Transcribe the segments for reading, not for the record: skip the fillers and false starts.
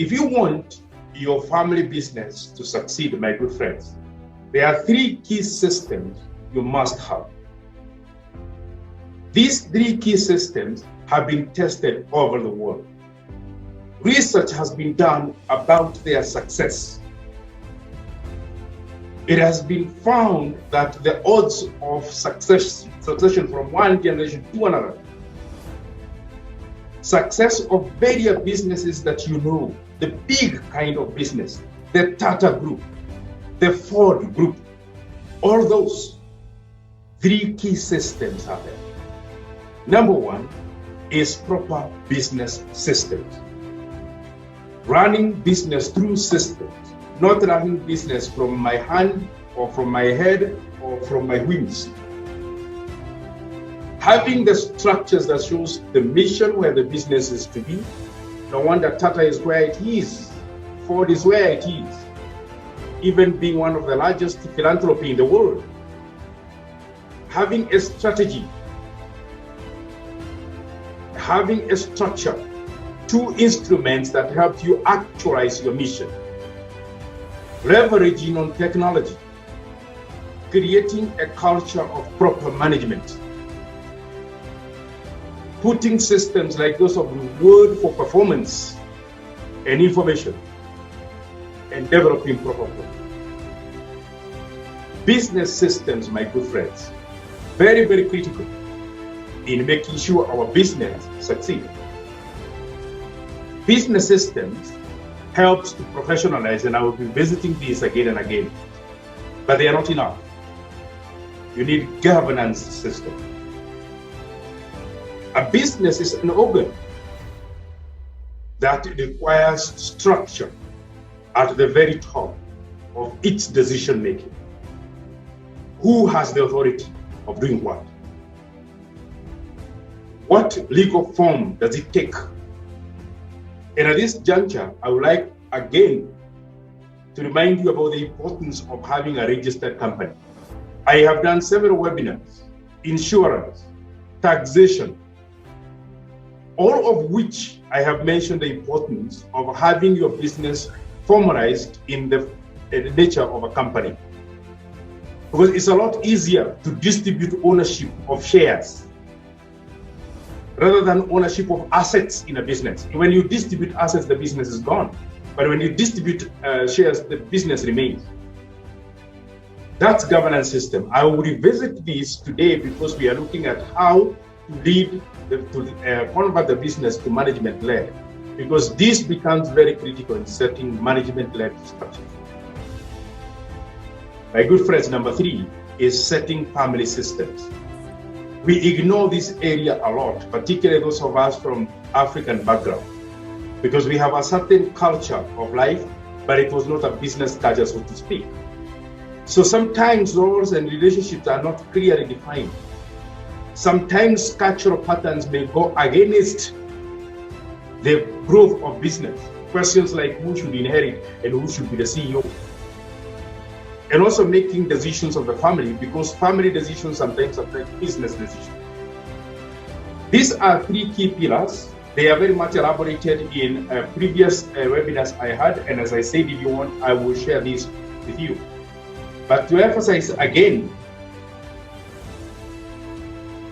If you want your family business to succeed, my good friends, there are three key systems you must have. These three key systems have been tested all over the world. Research has been done about their success. It has been found that the odds of succession from one generation to another, success of various businesses that you know, the big kind of business, the Tata Group, the Ford Group, all those three key systems are there. Number one is proper business systems. Running business through systems, not running business from my hand or from my head or from my whims. Having the structures that shows the mission where the business is to be. No wonder Tata is where it is, Ford is where it is, even being one of the largest philanthropy in the world. Having a strategy, having a structure, two instruments that help you actualize your mission. Leveraging on technology, creating a culture of proper management, putting systems like those of reward for performance and information, and developing proper product. Business systems, my good friends, very, very critical in making sure our business succeeds. Business systems helps to professionalize, and I will be visiting this again and again, but they are not enough. You need governance system. A business is an organ that requires structure at the very top of its decision making. Who has the authority of doing what? What legal form does it take? And at this juncture, I would like again to remind you about the importance of having a registered company. I have done several webinars, insurance, taxation, all of which I have mentioned the importance of having your business formalized in the nature of a company. Because it's a lot easier to distribute ownership of shares rather than ownership of assets in a business. When you distribute assets, the business is gone. But when you distribute shares, the business remains. That's governance system. I will revisit this today because we are looking at how to convert the business to management-led, because this becomes very critical in setting management-led structure. My good friends, number three is setting family systems. We ignore this area a lot, particularly those of us from African background, because we have a certain culture of life, but it was not a business culture, so to speak. So sometimes roles and relationships are not clearly defined. Sometimes cultural patterns may go against the growth of business. Questions like who should inherit and who should be the CEO. And also making decisions of the family, because family decisions sometimes affect business decisions. These are three key pillars. They are very much elaborated in previous webinars I had, and as I said, if you want, I will share this with you. But to emphasize again,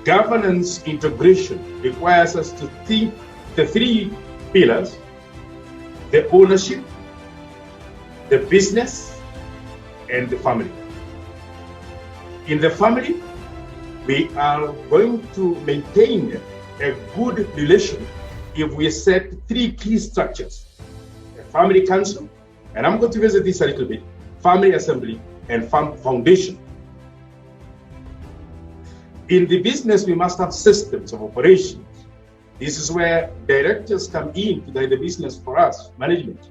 governance integration requires us to think the three pillars: the ownership, the business, and the family. In the family, we are going to maintain a good relation if we set three key structures: a family council, and I'm going to visit this a little bit, family assembly, and foundation. In the business, we must have systems of operations. This is where directors come in to guide the business for us, management,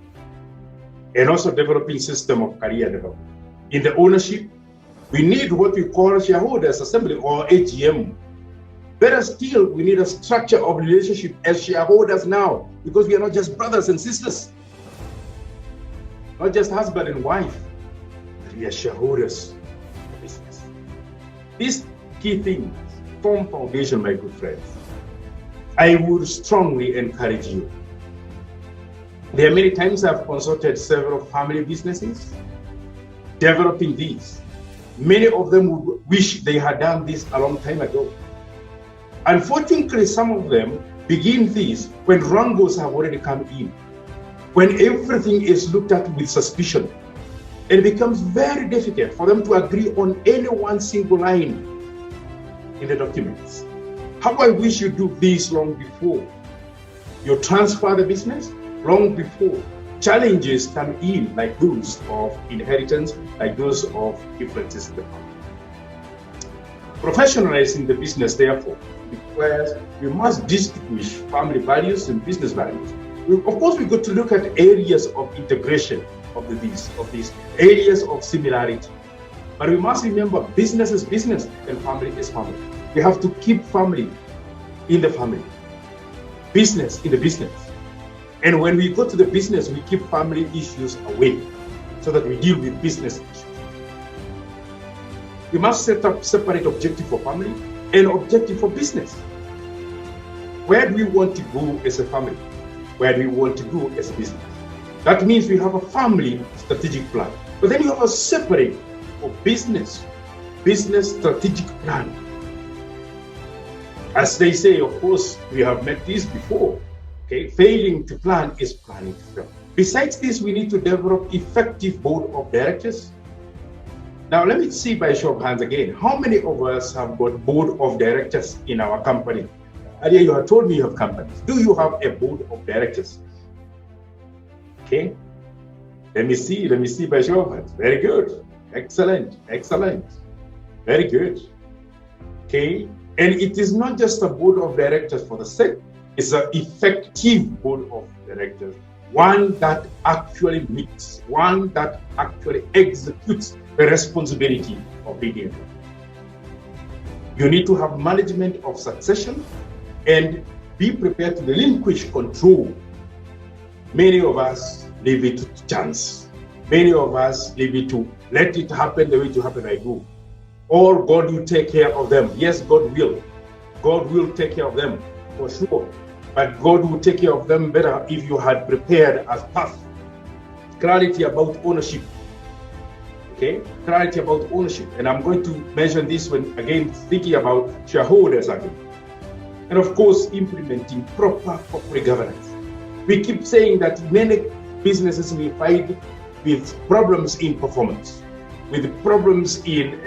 and also developing system of career development. In the ownership, we need what we call shareholders assembly or AGM. Better still, we need a structure of relationship as shareholders now, because we are not just brothers and sisters, not just husband and wife, but we are shareholders of the business. These key things form foundation, my good friends. I would strongly encourage you There are many times I've consulted several family businesses developing these. Many of them would wish they had done this a long time ago. Unfortunately, some of them begin this when wrangles have already come in, when everything is looked at with suspicion. It becomes very difficult for them to agree on any one single line in the documents. How I wish you do this long before you transfer the business, long before challenges come in, like those of inheritance, like those of differences in the family. Professionalizing the business, therefore, requires we must distinguish family values and business values. Of course, we've got to look at areas of integration of these areas of similarity. But we must remember business is business and family is family. We have to keep family in the family, business in the business. And when we go to the business, we keep family issues away so that we deal with business issues. We must set up separate objective for family and objective for business. Where do we want to go as a family? Where do we want to go as a business? That means we have a family strategic plan, but then you have a separate for business strategic plan. As they say, of course, we have met this before. Okay, failing to plan is planning to fail. Besides this, we need to develop effective board of directors. Now, let me see by show of hands again. How many of us have got board of directors in our company? Earlier, you have told me you have companies. Do you have a board of directors? Okay, let me see by show of hands. Very good, excellent, very good. Okay, and it is not just a board of directors for the sake, it's an effective board of directors, one that actually meets, one that actually executes the responsibility of leading. You need to have management of succession and be prepared to relinquish control. Many of us leave it to chance. Many of us leave it to let it happen the way it happen I do. Or God will take care of them. Yes, God will. God will take care of them for sure. But God will take care of them better if you had prepared a path. Clarity about ownership. Okay, clarity about ownership. And I'm going to mention this when again thinking about shareholders again. And of course, implementing proper corporate governance. We keep saying that many businesses will find with problems in performance, with problems in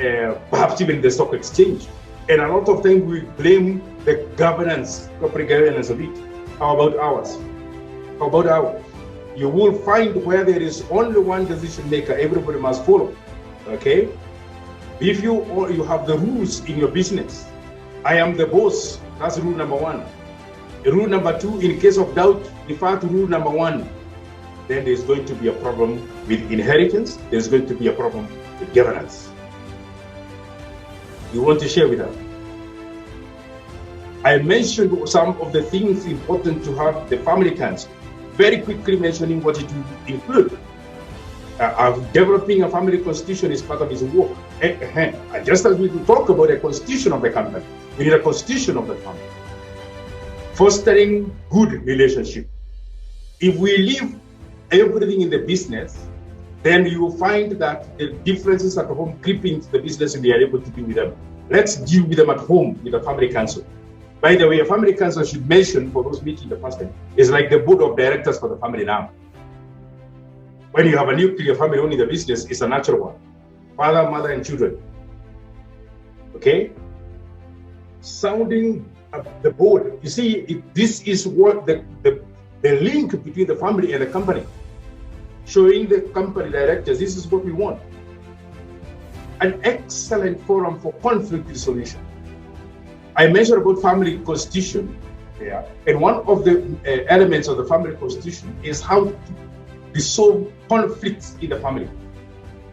perhaps even the stock exchange. And a lot of times we blame the governance, corporate governance of it. How about ours? How about ours? You will find where there is only one decision maker, everybody must follow. Okay? If you have the rules in your business, I am the boss, that's rule number one. Rule number two, in case of doubt, refer to rule number one. Then there's going to be a problem with inheritance, there's going to be a problem with governance. You want to share with us? I mentioned some of the things important to have the family council. Very quickly mentioning what it will include. Developing a family constitution is part of his work. Just as we talk about a constitution of the company, we need a constitution of the family. Fostering good relationship. If we leave everything in the business, then you will find that the differences at home creep into the business and we are able to deal with them. Let's deal with them at home with the family council. By the way, a family council should mention for those meeting the first time is like the board of directors for the family now. When you have a nuclear family only the business, it's a natural one. Father, mother, and children. Okay? Sounding the board. You see, this is what the link between the family and the company. Showing the company directors, this is what we want. An excellent forum for conflict resolution. I mentioned about family constitution, yeah, and one of the elements of the family constitution is how to resolve conflicts in the family.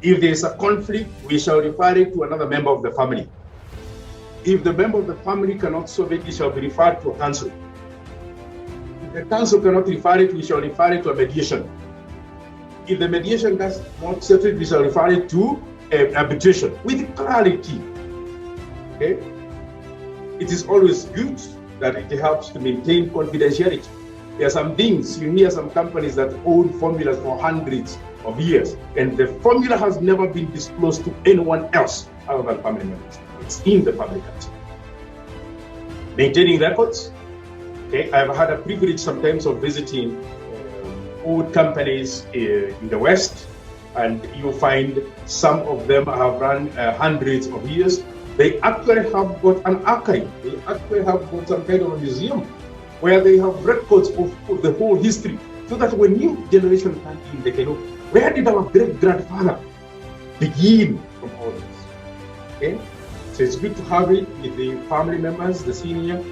If there is a conflict, we shall refer it to another member of the family. If the member of the family cannot solve it, it shall be referred to a council. If the council cannot refer it, we shall refer it to a mediation. If the mediation does not settle it, we shall refer it to arbitration with clarity. Okay? It is always good that it helps to maintain confidentiality. There are some things, you hear some companies that own formulas for hundreds of years, and the formula has never been disclosed to anyone else other than family members. It's in the public country. Maintaining records. Okay, I've had a privilege sometimes of visiting old companies in the West, and you find some of them have run hundreds of years. They actually have got an archive. They actually have got some kind of a museum where they have records of the whole history, so that when new generation come in, they can know, where did our great-grandfather begin from all this? Okay? So it's good to have it with the family members, the senior,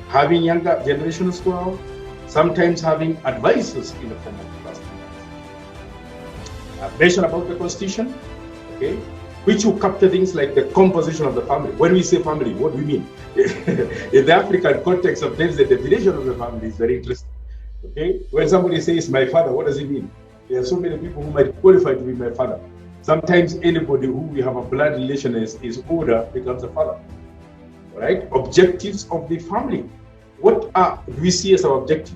having younger generations as well, sometimes having advisors in the form of trustees. Mention about the Constitution, okay, which will capture things like the composition of the family. When we say family, what do we mean? In the African context, sometimes the definition of the family is very interesting. Okay, when somebody says my father, what does it mean? There are so many people who might qualify to be my father. Sometimes anybody who we have a blood relation is older becomes a father. All right, objectives of the family. What do we see as our objectives?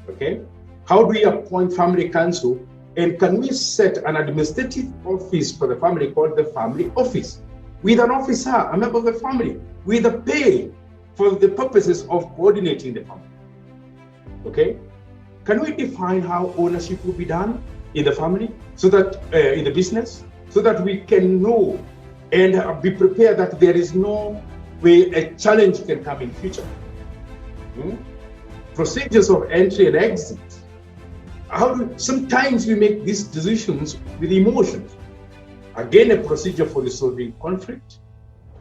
Okay, how do we appoint family council? And can we set an administrative office for the family called the family office, with an officer, a member of the family, with a pay for the purposes of coordinating the family? Okay, can we define how ownership will be done in the family, so that in the business, so that we can know and be prepared that there is no way a challenge can come in future? Procedures of entry and exit. Sometimes we make these decisions with emotions. Again, a procedure for resolving conflict,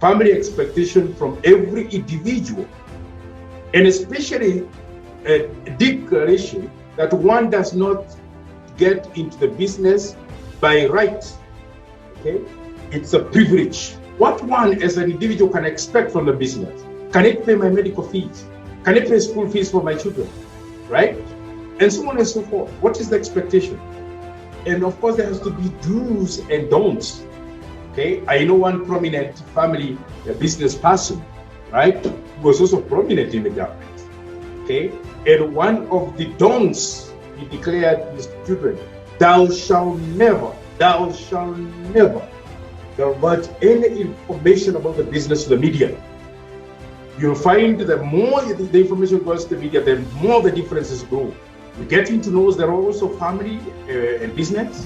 family expectation from every individual, and especially a declaration that one does not get into the business by right. Okay, it's a privilege. What one as an individual can expect from the business? Can it pay my medical fees? Can it pay school fees for my children? Right? And so on and so forth. What is the expectation? And of course, there has to be do's and don'ts. Okay, I know one prominent family business person, right, who was also prominent in the government. Okay, and one of the don'ts he declared to his children: thou shalt never divulge any information about the business to the media. You'll find that more the information goes to the media, the more the differences grow. Getting to know there are also family and business.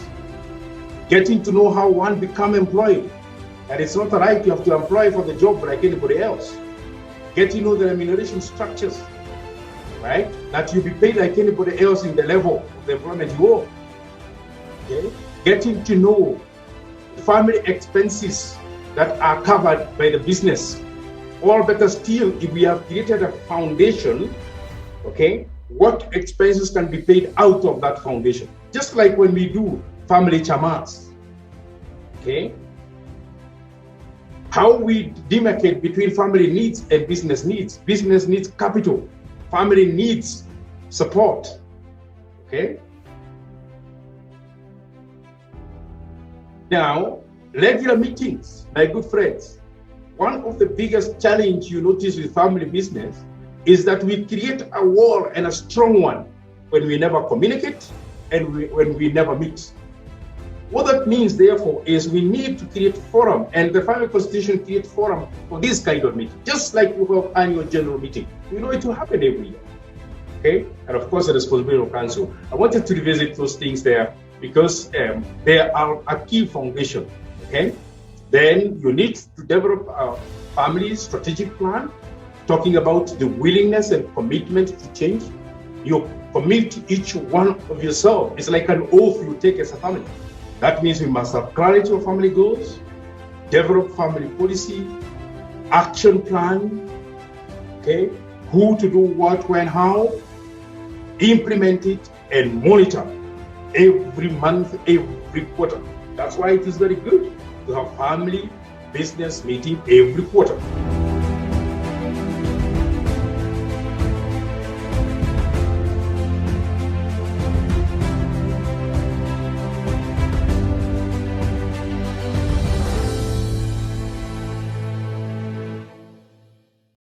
Getting to know how one become employed. And it's not right you have to apply for the job like anybody else. Getting to know the remuneration structures, right? That you be paid like anybody else in the level of the employment you own. Okay? Getting to know family expenses that are covered by the business. Or better still, if we have created a foundation, okay, what expenses can be paid out of that foundation? Just like when we do family chamas, okay? How we demarcate between family needs and business needs. Business needs capital, family needs support, okay? Now, regular meetings, my good friends. One of the biggest challenges you notice with family business is that we create a wall, and a strong one, when we never communicate and when we never meet. What that means, therefore, is we need to create forum, and the family constitution creates forum for this kind of meeting, just like we have annual general meeting. We know it will happen every year. Okay, and of course the responsibility of council. I wanted to revisit those things there because they are a key foundation. Okay, then you need to develop a family strategic plan, talking about the willingness and commitment to change. You commit to each one of yourself. It's like an oath you take as a family. That means we must have clarity of family goals, develop family policy, action plan, okay, who to do what, when, how, implement it, and monitor every month, every quarter. That's why it is very good to have family business meeting every quarter.